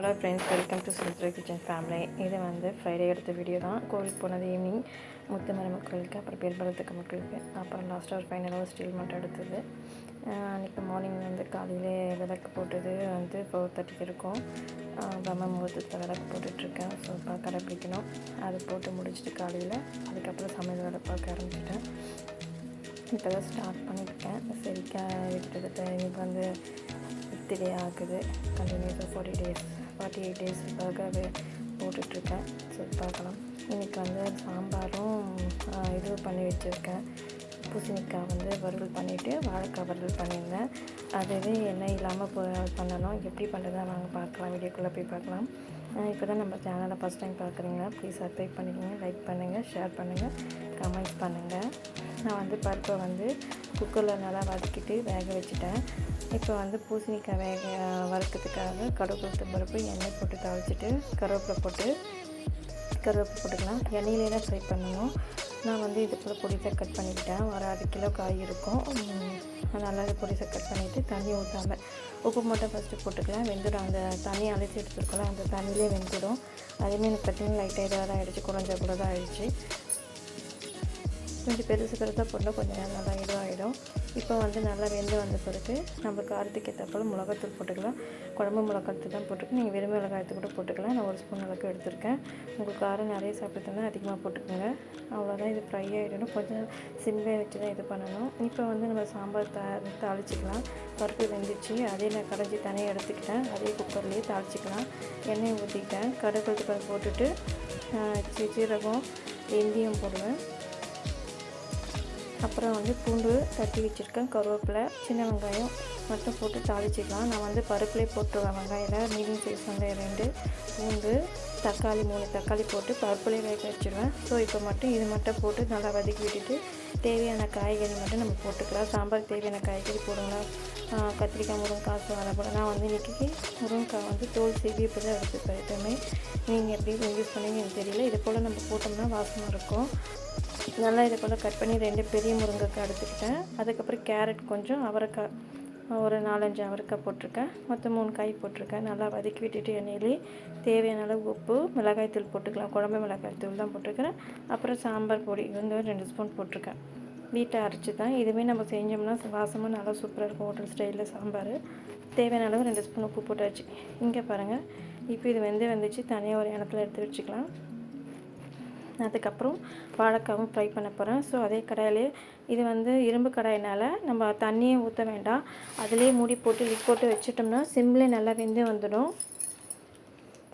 Hello friends, welcome to Sumitra kitchen family. இது வந்து Friday எடுத்த வீடியோ தான். கோவிலுக்கு போனது ஈவினிங் முத்துமலை மக்களுக்கு, அப்புறம் பெரும்பலத்துக்கு மக்களுக்கு, அப்புறம் லாஸ்ட்டாக ஒரு ஃபைனலாக ஒரு ஸ்டீல் மட்டும் எடுத்தது. அன்றைக்கி மார்னிங் வந்து காலையிலே விளக்கு போட்டது வந்து 4:30 இருக்கும். பிரம்ம முகூர்த்தத்தில் விளக்கு போட்டுட்ருக்கேன். ஸோ கடைப்பிடிக்கணும். அது போட்டு முடிச்சுட்டு காலையில் அதுக்கப்புறம் சமையல் வேலை பார்க்க ஆரம்பிச்சிட்டேன். இப்போ தான் ஸ்டார்ட் பண்ணியிருக்கேன். சரி கிட்டத்தட்ட இன்றைக்கி வந்து 50 டே ஆகுது. கண்டினியூஸாக 48 டேஸுக்காக போட்டுட்ருக்கேன். சரி பார்க்கலாம். இன்றைக்கி வந்து சாம்பாரும் இது பண்ணி வச்சுருக்கேன். பூசணிக்காய் வந்து வறுவல் பண்ணிவிட்டு வாழைக்காய் வறுவல் பண்ணியிருந்தேன். அதுவே எண்ணெய் இல்லாமல் பண்ணணும். எப்படி பண்ணுறதா வாங்க பார்க்கலாம். வீடியோக்குள்ளே போய் பார்க்கலாம். இப்போ தான் நம்ம சேனலை ஃபஸ்ட் டைம் பார்க்குறீங்க, ப்ளீஸ் சப்ஸ்கிரைப் பண்ணிக்கோங்க, லைக் பண்ணுங்கள், ஷேர் பண்ணுங்கள், கமெண்ட்ஸ் பண்ணுங்கள். நான் வந்து பருப்பை வந்து குக்கரில் நல்லா வதக்கிட்டு வேக வச்சுட்டேன். இப்போ வந்து பூசணிக்காய் வறுக்கிறதுக்காக கடுகு உளுத்தம் பருப்பு எண்ணெய் போட்டு தாளிச்சிட்டு கருவேப்பிலை போட்டுக்கலாம். எண்ணெயிலே தான் ஃப்ரை பண்ணணும். நான் வந்து இது போல் பொடிசாக கட் பண்ணிக்கிட்டேன். ஒரு 1/2 கிலோ காய் இருக்கும். நல்லா பொடிசாக கட் பண்ணிவிட்டு தண்ணி ஊற்றாமல் உப்பு மட்டும் ஃபஸ்ட்டு போட்டுக்கலாம். வெந்துடும். அந்த தண்ணி அழைச்சி எடுத்துருக்கலாம். அந்த தண்ணியிலே வெந்துடும். அதுவுமே எனக்கு பார்த்தீங்கன்னா லைட்டாக இதாக தான் ஆகிடுச்சு, குழஞ்சா கூட தான் ஆகிடுச்சு. கொஞ்சம் பெருசாக போட்டால் கொஞ்சம் நல்லா இதுவாகிடும். இப்போ வந்து நல்லா வெந்து வந்த பிறகு நம்ம காரத்துக்கு ஏற்றப்போல் மிளகாத்தூள் போட்டுக்கலாம். குழம்பு மிளகாத்தூள் தான் போட்டுக்கலாம். நீங்கள் வெறும் மிளகாயத்து கூட போட்டுக்கலாம். நான் 1 ஸ்பூன் மிளகு எடுத்துருக்கேன். உங்களுக்கு காரம் நிறைய சாப்பிட்டுனா அதிகமாக போட்டுக்கோங்க. அவ்வளோதான். இது ஃப்ரை ஆகிடணும். கொஞ்சம் சிம்லே வச்சு தான் இது பண்ணணும். இப்போ வந்து நம்ம சாம்பார் தாளிச்சிக்கலாம். பருப்பு வெந்துச்சு. அதே நான் கடைஞ்சி தனியாக எடுத்துக்கிட்டேன். அதே குக்கர்லேயே தாளிச்சிக்கலாம். எண்ணெய் ஊற்றிக்கிட்டேன். கடுகு போட்டுட்டு சீரகம், வெந்தயம் போடுவேன். அப்புறம் வந்து பூண்டு தட்டி வச்சுருக்கேன், கருவேப்பிலை, சின்ன வெங்காயம் மட்டும் போட்டு தாளிச்சிக்கலாம். நான் வந்து பருப்புலேயே போட்டுருவேன். வெங்காயம் மீடியம் சைஸ் வெங்காயம் 2, பூண்டு, தக்காளி 3 தக்காளி போட்டு பருப்புலேயே வேக வச்சுருவேன். ஸோ இப்போ மட்டும் இது மட்டும் போட்டு நல்லா வதக்கி விட்டுட்டு தேவையான காய்கறி மட்டும் நம்ம போட்டுக்கலாம். சாம்பார் தேவையான காய்கறி போடுங்களா. கத்திரிக்காய், முருங்கைக்காய், வாழைப்பழம். நான் வந்து இன்றைக்கி முருங்கைக்காய் வந்து தோல் சீவி இப்போ தான் எடுத்துப்பேன். எப்போவுமே நீங்கள் எப்படி யூஸ் பண்ணீங்க எனக்கு தெரியல. இது போல் நம்ம போட்டோம்னா வாசமாக இருக்கும். நல்லா இதை போல் கட் பண்ணி 2 பெரிய முருங்கைக்காய் எடுத்துக்கிட்டேன். அதுக்கப்புறம் கேரட், கொஞ்சம் அவரைக்காய், ஒரு 4-5 அவரைக்காய் போட்டிருக்கேன். மொத்தம் 3 காய் போட்டிருக்கேன். நல்லா வதக்கி விட்டுட்டு எண்ணெயிலே தேவையான அளவு உப்பு, மிளகாய்த்தூள் போட்டுக்கலாம். குழம்பு மிளகாய்த்தூள் தான் போட்டிருக்கிறேன். அப்புறம் சாம்பார் பொடி வந்து 2 ஸ்பூன் போட்டிருக்கேன். வீட்டை அரைச்சி தான். இதுவுமே நம்ம செஞ்சோம்னா வாசமாக நல்லா சூப்பராக இருக்கும். ஹோட்டல் ஸ்டைலில் சாம்பார். தேவையான அளவு 2 ஸ்பூன் உப்பு போட்டாச்சு. இங்கே பாருங்கள். இப்போ இது வந்துச்சு. தனியாக ஒரு இடத்துல எடுத்து வச்சுக்கலாம். அதுக்கப்புறம் வாழைக்காவும் ஃப்ரை பண்ண போகிறேன். ஸோ அதே கடாயிலே, இது வந்து இரும்பு கடாயினால் நம்ம தண்ணியே ஊற்ற வேண்டாம். அதிலே மூடி போட்டு லிட் போட்டு வச்சுட்டோம்னா சிம்லே நல்லா வெந்து வந்துடும்.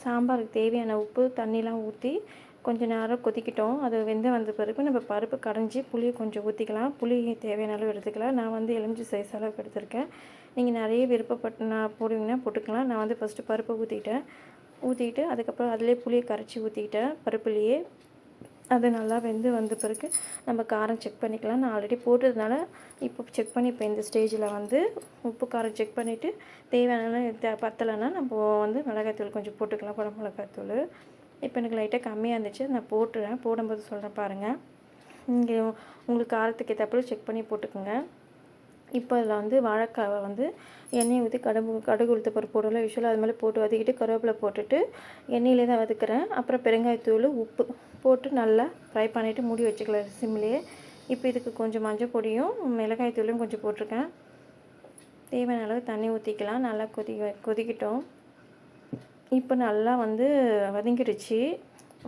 சாம்பாருக்கு தேவையான உப்பு தண்ணிலாம் ஊற்றி கொஞ்சம் நேரம் கொதிக்கிட்டோம். அது வெந்து வந்த பிறகு நம்ம பருப்பு கடைஞ்சி புளியை கொஞ்சம் ஊற்றிக்கலாம். புளி தேவையான அளவு எடுத்துக்கலாம். நான் வந்து எலுமிச்சை சைஸ் அளவுக்கு எடுத்திருக்கேன். நீங்கள் நிறைய விருப்பப்பட்டு போடுவீங்கன்னா போட்டுக்கலாம். நான் வந்து ஃபஸ்ட்டு பருப்பை ஊற்றிட்டு அதுக்கப்புறம் அதிலே புளியை கரைச்சி ஊற்றிக்கிட்டேன் பருப்புலேயே. அது நல்லா வெந்து வந்த பிறகு நம்ம காரம் செக் பண்ணிக்கலாம். நான் ஆல்ரெடி போட்டதுனால இப்போ செக் பண்ணி இப்போ இந்த ஸ்டேஜில் வந்து உப்பு காரம் செக் பண்ணிவிட்டு தேவையான பத்தலைன்னா நம்ம வந்து மிளகாய்த்தூள் கொஞ்சம் போட்டுக்கலாம். குழம்பு மிளகாய்த்தூள் இப்போ எனக்கு லைட்டாக கம்மியாக இருந்துச்சு. நான் போடும்போது சொல்கிறேன் பாருங்கள். இங்கே உங்களுக்கு காரத்துக்கு ஏற்றப்போ செக் பண்ணி போட்டுக்கோங்க. இப்போ அதில் வந்து வாழைக்காவை வந்து எண்ணெய் ஊற்றி கடுகு உளுத்த பருப்பு போடல யூஸ்வலாக அது மாதிரி போட்டு வதக்கிட்டு கருவேப்பிலை போட்டுட்டு எண்ணெயிலே தான் வதக்குறேன். அப்புறம் பெருங்காயத்தூள், உப்பு போட்டு நல்லா ஃப்ரை பண்ணிவிட்டு மூடி வச்சுக்கலாம் சிம்லேயே. இப்போ இதுக்கு கொஞ்சம் மஞ்சள் பொடியும் மிளகாய்த்தூளும் கொஞ்சம் போட்டிருக்கேன். தேவையான அளவு தண்ணி ஊற்றிக்கலாம். நல்லா கொதிக்கிட்டோம். இப்போ நல்லா வந்து வதங்கிடுச்சு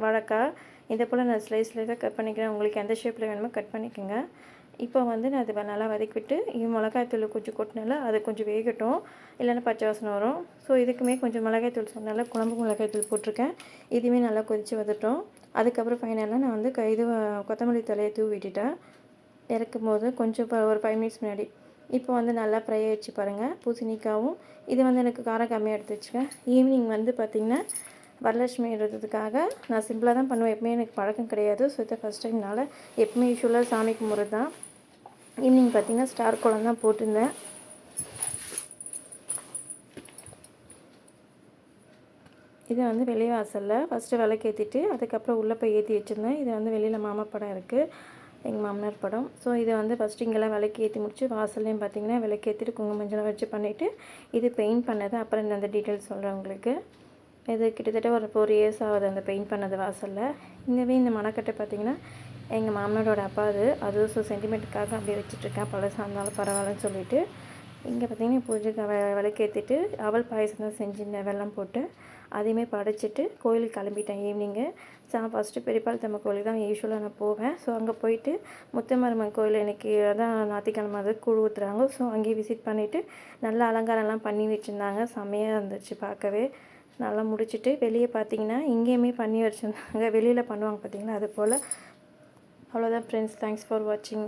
வாழைக்காய். இதை போல் நான் ஸ்லைஸில் தான் கட் பண்ணிக்கிறேன். உங்களுக்கு எந்த ஷேப்பில் வேணுமோ கட் பண்ணிக்கோங்க. இப்போ வந்து நான் அதை நல்லா வதக்கிவிட்டு மிளகாய்த்தூள் கொஞ்சம் கொட்டினால அது கொஞ்சம் வேகட்டும், இல்லைன்னா பச்சை வாசனை வரும். ஸோ இதுக்குமே கொஞ்சம் மிளகாய்த்தூள் சொன்னால குழம்பு மிளகாய்த்தூள் போட்டிருக்கேன். இதுவுமே நல்லா கொதித்து வந்துட்டோம். அதுக்கப்புறம் ஃபைனலாக நான் வந்து கொத்தமல்லி தலையை தூவி விட்டுட்டேன் இறக்கும் போது கொஞ்சம் ஒரு 5 மினிட்ஸ் முன்னாடி. இப்போ வந்து நல்லா ஃப்ரை ஆகிடுச்சு பாருங்கள் பூசணிக்காவும். இது வந்து எனக்கு காரம் கம்மியாக எடுத்து வச்சுக்கேன். ஈவினிங் வந்து பார்த்திங்கன்னா வரலட்சுமி எடுத்ததுக்காக நான் சிம்பிளாக தான் பண்ணுவேன். எப்பவுமே எனக்கு பழக்கம் கிடையாது. ஸோ இதை ஃபஸ்ட் டைம்னால எப்பவுமே யூஸ்வலாக சாமி கும்பிட்றது தான். ஈவினிங் பார்த்திங்கன்னா ஸ்டார் கோலம் தான் போட்டிருந்தேன். இதை வந்து வெளிவாசலில் ஃபஸ்ட்டு விளக்கேற்றிட்டு அதுக்கப்புறம் உள்ளே போய் ஏற்றி வச்சுருந்தேன். இது வந்து வெளியில் மாமா படம் இருக்குது, எங்கள் மாமனார் படம். ஸோ இதை வந்து ஃபஸ்ட்டு இங்கெல்லாம் விளக்கு ஏற்றி முடிச்சு வாசல்லையும் பார்த்திங்கன்னா விளக்கேற்றிட்டு குங்குமஞ்சள் வச்சு பண்ணிவிட்டு இது பெயிண்ட் பண்ணது. அப்புறம் இந்த டீட்டெயில்ஸ் சொல்கிறேன் உங்களுக்கு. இது கிட்டத்தட்ட ஒரு 4 இயர்ஸ் ஆகுது அந்த பெயிண்ட் பண்ணது வாசலில். இந்த மணக்கட்டை பார்த்திங்கன்னா எங்கள் மாமனாரோட அப்பா அது சென்டிமெண்ட்டுக்காக அப்படியே வச்சுட்ருக்கேன், பழசாக இருந்தாலும் பரவாயில்லன்னு சொல்லிட்டு. இங்கே பார்த்திங்கன்னா பூஜைக்கு விளக்கேற்றிட்டு அவல் பாயசம் தான் செஞ்சுருந்தேன் வெல்லம் போட்டு. அதையுமே படைச்சிட்டு கோயிலுக்கு கிளம்பிட்டேன் ஈவினிங்கு. ஃபஸ்ட்டு பெரியபாளையத்தம்மன் கோயிலுக்கு தான் யூஸ்வலாக நான் போவேன். ஸோ அங்கே போயிட்டு முத்தமாரியம்மன் கோயில் இன்றைக்கி அதான் ஞாயிற்றுக்கிழமை அது கூழ் ஊற்றுறாங்க. ஸோ அங்கேயே விசிட் பண்ணிவிட்டு நல்லா அலங்காரம்லாம் பண்ணி வச்சுருந்தாங்க. செம்மையாக இருந்துச்சு பார்க்கவே. நல்லா முடிச்சுட்டு வெளியே பார்த்திங்கன்னா இங்கேயுமே பண்ணி வச்சுருந்தாங்க. வெளியில் பண்ணுவாங்க பார்த்திங்களா, அது போல். அவ்வளோதான் ஃப்ரெண்ட்ஸ், தேங்க்ஸ் ஃபார் வாட்சிங்.